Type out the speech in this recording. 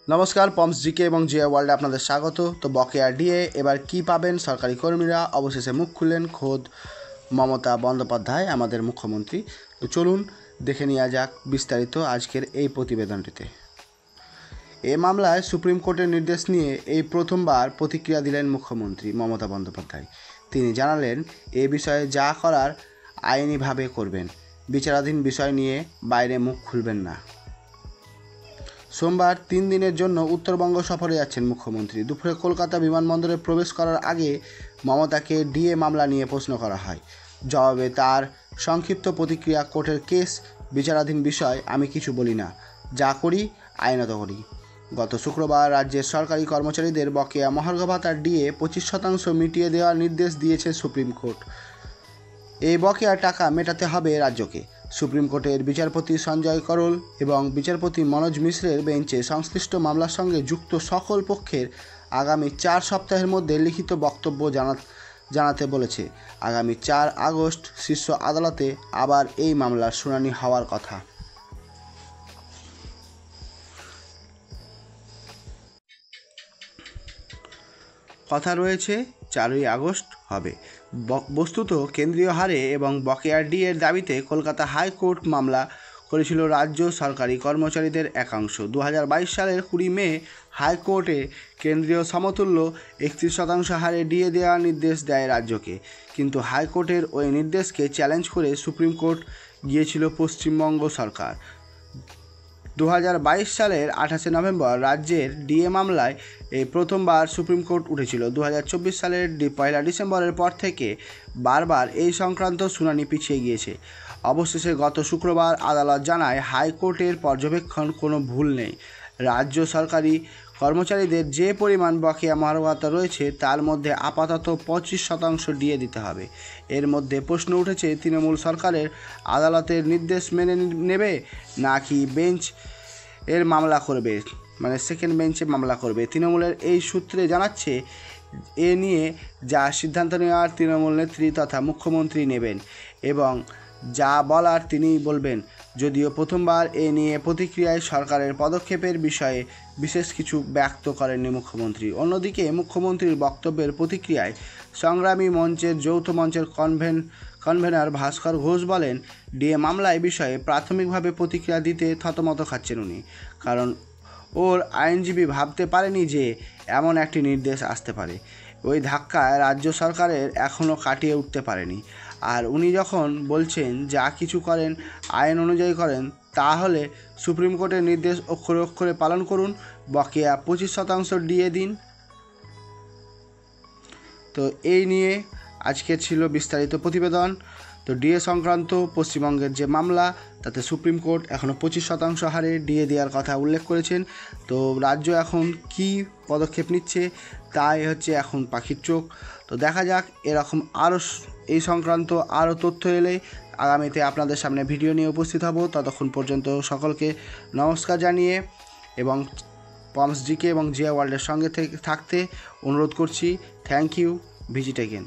নমস্কার, পমস জিকে এবং জিয়া ওয়ার্ল্ডে আপনাদের স্বাগত। তো বকেয়া ডিএ এবার কি পাবেন সরকারি কর্মীরা, অবশেষে মুখ খুললেন খোদ মমতা বন্দ্যোপাধ্যায়, আমাদের মুখ্যমন্ত্রী। তো চলুন দেখে নেওয়া যাক বিস্তারিত আজকের এই প্রতিবেদনটিতে। এ মামলায় সুপ্রিম কোর্টের নির্দেশ নিয়ে এই প্রথমবার প্রতিক্রিয়া দিলেন মুখ্যমন্ত্রী মমতা বন্দ্যোপাধ্যায়। তিনি জানালেন, এ বিষয়ে যা করার আইনিভাবে করবেন, বিচারাধীন বিষয় নিয়ে বাইরে মুখ খুলবেন না। সোমবার 3 দিনের জন্য উত্তরবঙ্গ সফরে যাচ্ছেন মুখ্যমন্ত্রী। দুপুরে কলকাতা বিমানবন্দরে প্রবেশ করার আগে মমতাকে ডিএ মামলা নিয়ে প্রশ্ন করা হয়। জবাবে তার সংক্ষিপ্ত প্রতিক্রিয়া, কোর্টের কেস বিচারাধীন বিষয়, আমি কিছু বলি না, যা করি আইনত করি। গত শুক্রবার রাজ্যের সরকারি কর্মচারীদের বকেয়া মহার্ঘ ভাতার ডিএ 25% মিটিয়ে দেওয়ার নির্দেশ দিয়েছে সুপ্রিম কোর্ট। এই বকেয়া টাকা মেটাতে হবে রাজ্যকে। সুপ্রিম কোর্টের বিচারপতি সঞ্জয় করল এবং বিচারপতি মনোজ মিশ্রের বেঞ্চে সংশ্লিষ্ট মামলার সঙ্গে যুক্ত সকল পক্ষের আগামী 4 সপ্তাহের মধ্যে লিখিত বক্তব্য জানাতে বলেছে। আগামী 4 আগস্ট শীর্ষ আদালতে আবার এই মামলার শুনানি হওয়ার কথা রয়েছে। 4ই আগস্ট হবে। বস্তুত কেন্দ্রীয় হারে এবং বকেয়া ডিএর দাবিতে কলকাতা হাইকোর্ট মামলা করেছিল রাজ্য সরকারি কর্মচারীদের একাংশ। 2022 সালের 20 মে হাইকোর্টে কেন্দ্রীয় সমতুল্য 31% হারে ডিএ দেওয়ার নির্দেশ দেয় রাজ্যকে। কিন্তু হাইকোর্টের ওই নির্দেশকে চ্যালেঞ্জ করে সুপ্রিম কোর্ট গিয়েছিল পশ্চিমবঙ্গ সরকার। 2022 সালের 28 নভেম্বর রাজ্যের ডিএ মামলায় এই প্রথমবার সুপ্রিম কোর্ট উঠেছিল। 2024 সালের 1 ডিসেম্বরের পর থেকে বারবার এই সংক্রান্ত শুনানি পিছিয়ে গিয়েছে। অবশেষে গত শুক্রবার আদালত জানায়, হাইকোর্টের পর্যবেক্ষণ কোনো ভুল নেই। রাজ্য সরকারি কর্মচারীদের যে পরিমাণ বকেয়া মহার্ঘ ভাতা রয়েছে তার মধ্যে আপাতত 25% ডিএ দিতে হবে। এর মধ্যে প্রশ্ন উঠেছে, তৃণমূল সরকারের আদালতের নির্দেশ মেনে নেবে নাকি বেঞ্চ এর মামলা করবে, সেকেন্ড বেঞ্চে মামলা করবে। তৃণমূলের এই সূত্রে জানাচ্ছে, এ নিয়ে যা সিদ্ধান্ত নেওয়ার তৃণমূল নেত্রী তথা মুখ্যমন্ত্রী নেবেন এবং যা বলার তিনিই বলবেন। যদিও প্রথমবার এ নিয়ে প্রতিক্রিয়ায় সরকারের পদক্ষেপের বিষয়ে বিশেষ কিছু ব্যক্ত করেননি মুখ্যমন্ত্রী। অন্যদিকে মুখ্যমন্ত্রীর বক্তব্যের প্রতিক্রিয়ায় সংগ্রামী মঞ্চের যৌথ মঞ্চের কনভেনার ভাস্কর ঘোষ বলেন, ডিএ মামলায় বিষয়ে প্রাথমিকভাবে প্রতিক্রিয়া দিতে থতমত খাচ্ছেন উনি, কারণ ওর আইনজীবী ভাবতে পারেনি যে এমন একটি নির্দেশ আসতে পারে। ওই ধাক্কায় রাজ্য সরকারের এখনও কাটিয়ে উঠতে পারেনি। আর উনি যখন বলছেন যা কিছু করেন আইন অনুযায়ী করেন, তাহলে সুপ্রিম কোর্টের নির্দেশ অক্ষরে অক্ষরে পালন করুন, বকেয়া 25% ডিএ দিন। তো এই নিয়ে আজকে ছিল বিস্তারিত প্রতিবেদন। তো ডিএ সংক্রান্ত পশ্চিমবঙ্গের যে মামলা, তাতে সুপ্রিম কোর্ট এখনও 25% হারে ডিএ দেওয়ার কথা উল্লেখ করেছেন। তো রাজ্য এখন কি পদক্ষেপ নিচ্ছে তাই হচ্ছে এখন পাখির চোখ। তো দেখা যাক, এরকম আরও এই সংক্রান্ত আরও তথ্য এলে আগামীতে আপনাদের সামনে ভিডিও নিয়ে উপস্থিত হব। ততক্ষণ পর্যন্ত সকলকে নমস্কার জানিয়ে এবং পমস জিকে এবং জিয়া ওয়ার্ল্ডের সঙ্গে থাকতে অনুরোধ করছি। Thank you, visit again.